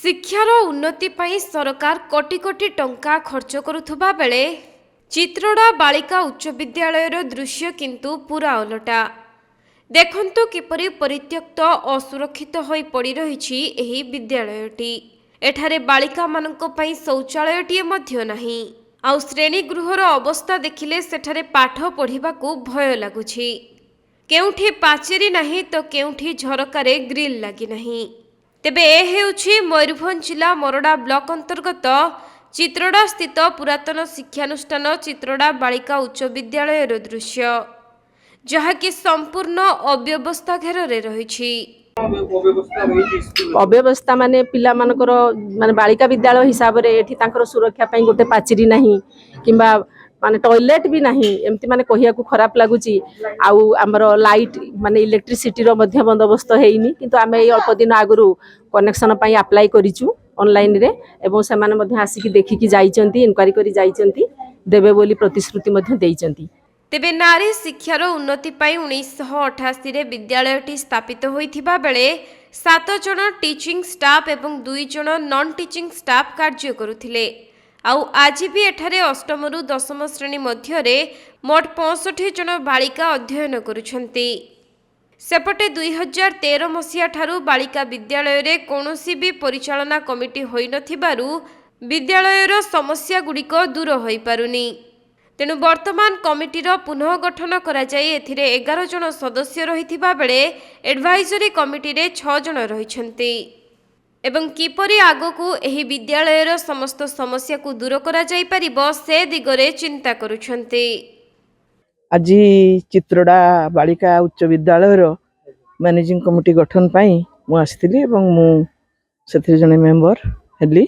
शिक्षार उन्नति पाई सरकार कोटी कोटी टंका खर्च करुथुबा बेले चित्रोड़ा बालिका उच्च विद्यालयर दृश्य किंतु पूरा ओलटा। देखंतु किपरि परित्यक्त असुरक्षित होई पड़ी रहिछि एही विद्यालयटी। एठारे बालिका मानक पई शौचालयटीए मध्य नाही। आउ श्रेणी गृहर अवस्था देखिले सेठारे पाठ पढ़िबाकू भय लागुछि। केउठी पाचेरी नाही तो केउठी झरकारे ग्रिल लागि नाही। तेबे ए हेउछि मयूरभंज जिला मोरडा ब्लॉक अंतर्गत चित्रोड़ा स्थित पुरातन शिक्षानुष्ठान चित्रोड़ा बालिका उच्च विद्यालयर दृश्य, जहाँकि संपूर्ण अव्यवस्था घेରରେ रहिछि। अव्यवस्था माने पिला मानकर माने बालिका विद्यालय हिसाब रे एठी तांकर सुरक्षा पई गोटे पाचेरी नाही किंबा माने टॉयलेट भी नाही एमती माने कहिया को खराब लागुची। आउ हमर लाइट माने इलेक्ट्रिसिटी रो मध्य बंदोबस्त हेइनी, किंतु आमे ए अल्प दिन आगुरु कनेक्शन पई अप्लाई करिचु ऑनलाइन रे एवं से माने मध्य आसी देखि कि जाइचंती इंक्वायरी करी जाइचंती देबे बोली प्रतिश्रुति मध्य देइचंती। तेबे नारी शिक्षार उन्नति पाई 1988 रे विद्यालयटी स्थापित होइथिबा बेले 7 जन टीचिंग स्टाफ एवं 2 जन नॉन टीचिंग स्टाफ कार्य करुथिले। आउ आज भी एठारे अष्टम रु दशम श्रेणी मध्यरे मोट 65 जन बालिका अध्ययन करुछंती। सेपटे 2013 मसीहा ठारू बालिका विद्यालय रे कोनोसी भी परिचालना कमिटी होई नथिबारु विद्यालयर समस्या गुड़िक दूर होई पारुनी। तेणु वर्तमान कमिटीर पुनः गठन करा जाई एथिरे 11 जन सदस्य रहिथिबा बेले एडवाइजरी कमिटी रे 6 जन रहिछंती। एवं किपरि आगकू एही विद्यालयर समस्त समस्या को दूर करा जाई परिबो से दिगरे चिंता करुछंती। आज चित्रोड़ा बालिका उच्च विद्यालयर मैनेजिंग कमिटी गठन पाई मु आसीथिली एवं मु सेथि जने मेंबर हेली।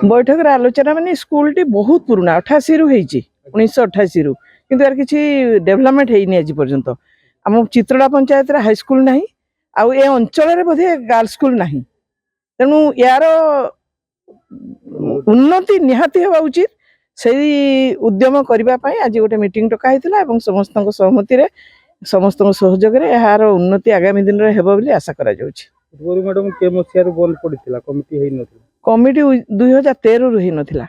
बैठक रे आलोचना माने स्कूल टी बहुत पुराना 88 रु हेची 1988 रु, किंतु यार किछि डेवलपमेंट हेइनी आज पर्यंत। हम चित्रोड़ा पंचायत रे हाई स्कूल नाही आउ ए अंचल रे बधे गर्ल्स स्कूल नाही, तेणु यार उन्नति निहाती हेबा उचित। सेही उद्यम करबा पई आज गोटे मीटिंग टका हेतिला एवं समस्तक सहमति रे समस्तक सहयोग रे यार उन्नति आगामी दिन रे हेबो बोली आशा करा जाउछि। पूर्व मैडम के मसिया रे बंद पड़िथिला कमिटी हेइ नथिला। कमिटी 2013 रु हेइ नथिला,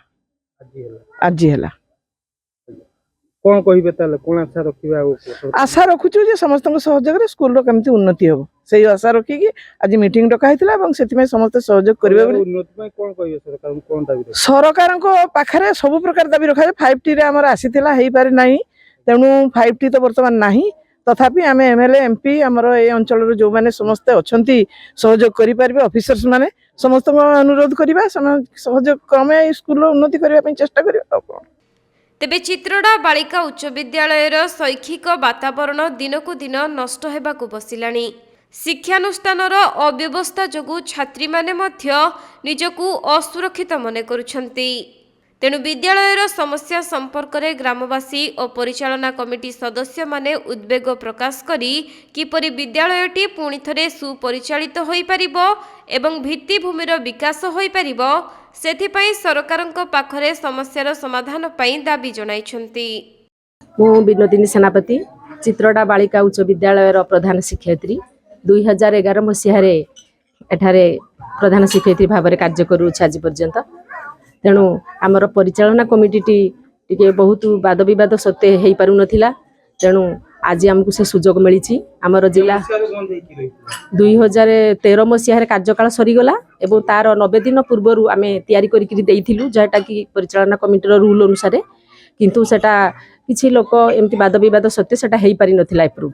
आज हेला। कोन कहिबे ताले कोन आशा रखिबा? आशा रखुछु जे समस्तक सहयोग रे स्कूल रो केमति उन्नति हेबो सेही आशा रखी कि आज मीटिंग डका हेतिला एवं सेति में समस्त सहयोग करबे बोली। उन्नति में कोन कहिबे सरकार कोन दाबी रखिबे? सरकार को पाखरे सब प्रकार दाबी रखा 5T रे हमर आसीथिला हेइ पारे नाही, तेणु 5T तो वर्तमान नाही। तथापि आम एमएलए एमपी आमर ए अंचल जो मैंने समस्ते अच्छा सहयोग करें ऑफिसर्स माने समस्त अनुरोध करवा सहयोग क्रमे स्कूल उन्नति करने चेष्टा करवा। तेबे चित्रोड़ा बालिका उच्च विद्यालयर शैक्षिक वातावरण दिनकू दिन नष्ट हेबाकू बसिलानी। शिक्षानुष्ठानर अव्यवस्था जोगु छात्री माने मध्य निजकू असुरक्षित मने करुछंती। तेणु विद्यालयर समस्या संपर्क में ग्रामवासी और परिचालना कमिटी सदस्य माने उद्वेग प्रकाश करी किपरि विद्यालयटी पुणी थरे सुपरिचालित होई परिबो एवं भित्तिभूमिर विकास होई परिबो सेथिपई सरकारक पाखरे समस्यार समाधान पई दाबी जणाइछंती। मु विनोदिनी सेनापति चित्रोड़ा बालिका उच्च विद्यालयर प्रधान शिक्षयित्री 2011 मसीह रे एठारे प्रधान शिक्षयित्री भाव में कार्य करूछ आज पर्यंत। तेणु आमर परिचालना कमिटी टी बहुत वाद विवाद सत्वे हो पार नाला, तेणु आज आमको से सुजोग मिली। आमर जिला 2013 मसीह कार्यकाल सरीगला एवं तार 90 दिन पूर्व आम तैयारी करूँ जहाँटा कि परिचालना कमिटीर रूल अनुसार, किंतु सेटा किसी लोक एमती वाद विवाद सत्वे सेटा हो पारि नथिला एप्रूव।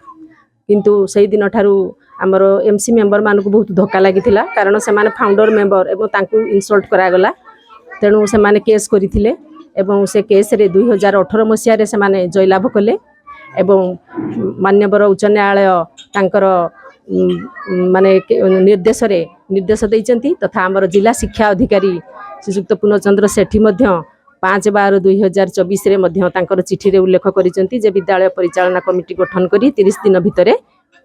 किंतु से दिन ठारू आमर एमसी मेंबर मानक बहुत धक्का लगी, कारण से फाउंडर मेंबर एवं तांकू इनसल्ट करागला। तेणु से माने केस करथिले एवं से केस रे 2018 मसीह रे से माने जयलाभ कले एवं मान्यवर उच्च न्यायालय तांकर माने निर्देश दैचंती। तथा आमर जिला शिक्षा अधिकारी श्रीयुक्त पूर्णचंद्र सेठी मध्य 5/12/2024 रे मध्य तांकर चिठी रे उल्लेख करिसंती जे विद्यालय परिचालना कमिटी गठन करी 30 दिन भितरे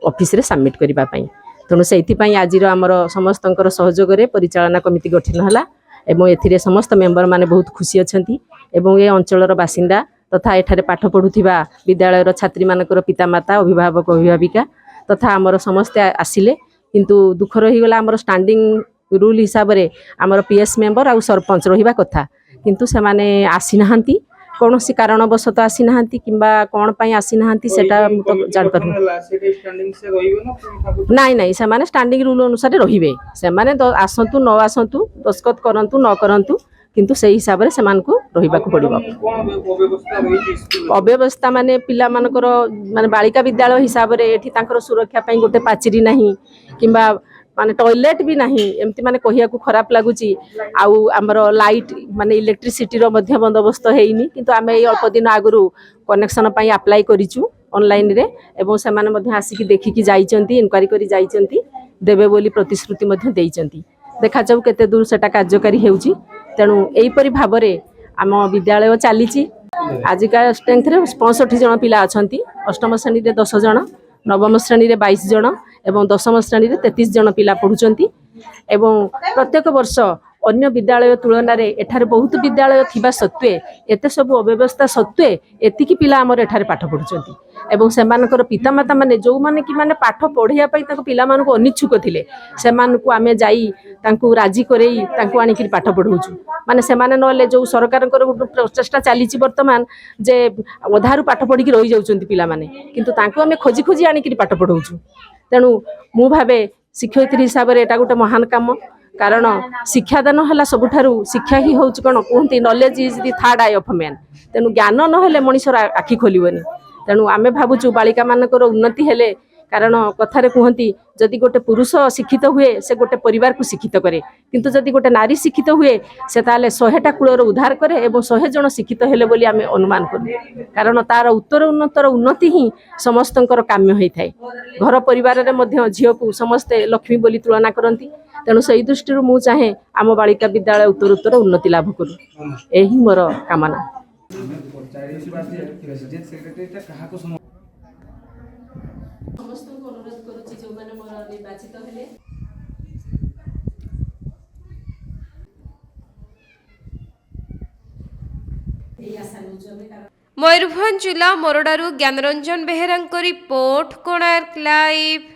ऑफिस रे सबमिट करबा पई। तेणु सेथि पई आजिर आमर समस्तंकर सहयोग रे परिचालना कमिटी गठन हला एवं एथिरे समस्त मेंबर माने बहुत खुशी अछंती एवं ए अंचलर बासिंदा तथा एठारे पाठ पढ़ुथिबा विद्यालयर छात्री मानकर पितामाता अभिभावक अभिभाविका तथा आमर समस्ते आसिले କିନ୍ତୁ ଦୁଃଖ ରହିଗଲା ଆମର ଷ୍ଟାଣ୍ଡିଂ ରୁଲ୍ ହିସାବରେ ଆମର ପିଏସ୍ ମେମ୍ବର ଆଉ ସରପଞ୍ଚ ରହିବା କଥା, କିନ୍ତୁ ସେମାନେ ଆସିନାହାନ୍ତି। କୌଣସି କାରଣବଶତଃ ଆସିନାହାନ୍ତି କିମ୍ବା କ'ଣ ପାଇଁ ଆସିନାହାନ୍ତି ସେଟା ମୁଁ ତ ଜାଣିପାରୁନି। ନାଇଁ ନାଇଁ, ସେମାନେ ଷ୍ଟାଣ୍ଡିଂ ରୁଲ୍ ଅନୁସାରେ ରହିବେ। ସେମାନେ ଆସନ୍ତୁ ନ ଆସନ୍ତୁ, ଦସ୍ତଖତ କରନ୍ତୁ ନ କରନ୍ତୁ, କିନ୍ତୁ ସେଇ ହିସାବରେ ସେମାନଙ୍କୁ ରହିବାକୁ ପଡ଼ିବ। ଅବ୍ୟବସ୍ଥା ମାନେ ପିଲାମାନଙ୍କର ମାନେ ବାଳିକା ବିଦ୍ୟାଳୟ ହିସାବରେ ଏଠି ତାଙ୍କର ସୁରକ୍ଷା ପାଇଁ ଗୋଟେ ପାଚେରୀ ନାହିଁ କିମ୍ବା ମାନେ ଟଏଲେଟ୍ ବି ନାହିଁ, ଏମିତି ମାନେ କହିବାକୁ ଖରାପ ଲାଗୁଛି। ଆଉ ଆମର ଲାଇଟ୍ ମାନେ ଇଲେକ୍ଟ୍ରିସିଟିର ମଧ୍ୟ ବନ୍ଦୋବସ୍ତ ହେଇନି, କିନ୍ତୁ ଆମେ ଏଇ ଅଳ୍ପ ଦିନ ଆଗରୁ କନେକ୍ସନ୍ ପାଇଁ ଆପ୍ଲାଏ କରିଛୁ ଅନଲାଇନ୍ରେ ଏବଂ ସେମାନେ ମଧ୍ୟ ଆସିକି ଦେଖିକି ଯାଇଛନ୍ତି, ଇନକ୍ୱାରି କରି ଯାଇଛନ୍ତି, ଦେବେ ବୋଲି ପ୍ରତିଶ୍ରୁତି ମଧ୍ୟ ଦେଇଛନ୍ତି। ଦେଖାଯାଉ କେତେ ଦୂର ସେଟା କାର୍ଯ୍ୟକାରୀ ହେଉଛି। ତେଣୁ ଏହିପରି ଭାବରେ ଆମ ବିଦ୍ୟାଳୟ ଚାଲିଛି। ଆଜିକା ଷ୍ଟ୍ରେଂଥରେ 65 ଜଣ ପିଲା ଅଛନ୍ତି। ଅଷ୍ଟମ ଶ୍ରେଣୀରେ 10 ଜଣ, ନବମ ଶ୍ରେଣୀରେ 22 ଜଣ ଏବଂ ଦଶମ ଶ୍ରେଣୀରେ 33 ଜଣ ପିଲା ପଢ଼ୁଛନ୍ତି। ଏବଂ ପ୍ରତ୍ୟେକ ବର୍ଷ ଅନ୍ୟ ବିଦ୍ୟାଳୟ ତୁଳନାରେ ଏଠାରେ ବହୁତ ବିଦ୍ୟାଳୟ ଥିବା ସତ୍ତ୍ୱେ, ଏତେ ସବୁ ଅବ୍ୟବସ୍ଥା ସତ୍ତ୍ୱେ ଏତିକି ପିଲା ଆମର ଏଠାରେ ପାଠ ପଢ଼ୁଛନ୍ତି। ଏବଂ ସେମାନଙ୍କର ପିତାମାତା ମାନେ ଯେଉଁମାନେ କି ମାନେ ପାଠ ପଢ଼ିବା ପାଇଁ ତାଙ୍କ ପିଲାମାନଙ୍କୁ ଅନିଚ୍ଛୁକ ଥିଲେ, ସେମାନଙ୍କୁ ଆମେ ଯାଇ ତାଙ୍କୁ ରାଜି କରେଇ ତାଙ୍କୁ ଆଣିକିରି ପାଠ ପଢ଼ଉଛୁ। ମାନେ ସେମାନେ ନହେଲେ ଯେଉଁ ସରକାରଙ୍କର ଗୋଟେ ପ୍ରଚେଷ୍ଟା ଚାଲିଛି ବର୍ତ୍ତମାନ ଯେ ଅଧାରୁ ପାଠ ପଢ଼ିକି ରହିଯାଉଛନ୍ତି ପିଲାମାନେ, କିନ୍ତୁ ତାଙ୍କୁ ଆମେ ଖୋଜି ଖୋଜି ଆଣିକିରି ପାଠ ପଢ଼ଉଛୁ। ତେଣୁ ମୁଁ ଭାବେ ଶିକ୍ଷୟିତ୍ରୀ ହିସାବରେ ଏଇଟା ଗୋଟେ ମହାନ କାମ। କାରଣ ଶିକ୍ଷାଦାନ ହେଲା ସବୁଠାରୁ, ଶିକ୍ଷା ହିଁ ହେଉଛି କ'ଣ କୁହନ୍ତି, knowledge is the third I of man. ତେଣୁ ଜ୍ଞାନ ନହେଲେ ମଣିଷର ଆଖି ଖୋଲିବନି। ତେଣୁ ଆମେ ଭାବୁଛୁ ବାଳିକାମାନଙ୍କର ଉନ୍ନତି ହେଲେ, କାରଣ କଥାରେ କୁହନ୍ତି ଯଦି ଗୋଟେ ପୁରୁଷ ଶିକ୍ଷିତ ହୁଏ ସେ ଗୋଟେ ପରିବାରକୁ ଶିକ୍ଷିତ କରେ, କିନ୍ତୁ ଯଦି ଗୋଟେ ନାରୀ ଶିକ୍ଷିତ ହୁଏ ସେ ତାହେଲେ 100ଟା କୂଳର ଉଦ୍ଧାର କରେ ଏବଂ 100 ଜଣ ଶିକ୍ଷିତ ହେଲେ ବୋଲି ଆମେ ଅନୁମାନ କରୁ। କାରଣ ତାର ଉତ୍ତର ଉନ୍ନତି ହିଁ ସମସ୍ତଙ୍କର କାମ୍ୟ ହେଇଥାଏ। ଘର ପରିବାରରେ ମଧ୍ୟ ଝିଅକୁ ସମସ୍ତେ ଲକ୍ଷ୍ମୀ ବୋଲି ତୁଳନା କରନ୍ତି। ତେଣୁ ସେଇ ଦୃଷ୍ଟିରୁ ମୁଁ ଚାହେଁ ଆମ ବାଳିକା ବିଦ୍ୟାଳୟ ଉତ୍ତରୋତ୍ତର ଉନ୍ନତି ଲାଭ କରୁ। ଏହି ମୋର କାମନା। ସମସ୍ତଙ୍କୁ ଅନୁରୋଧ କରୁଛି ଯେଉଁମାନେ ମୋର ନିର୍ବାଚିତ ହେଲେ ଏହି ଆଶା ନେଉଛୁ ଆମେ। ମୟୂରଭଞ୍ଜ ଜିଲ୍ଲା ମୋରଡ଼ାରୁ ଜ୍ଞାନରଞ୍ଜନ ବେହେରାଙ୍କ ରିପୋର୍ଟ, କୋଣାର୍କ ଲାଇଭ୍।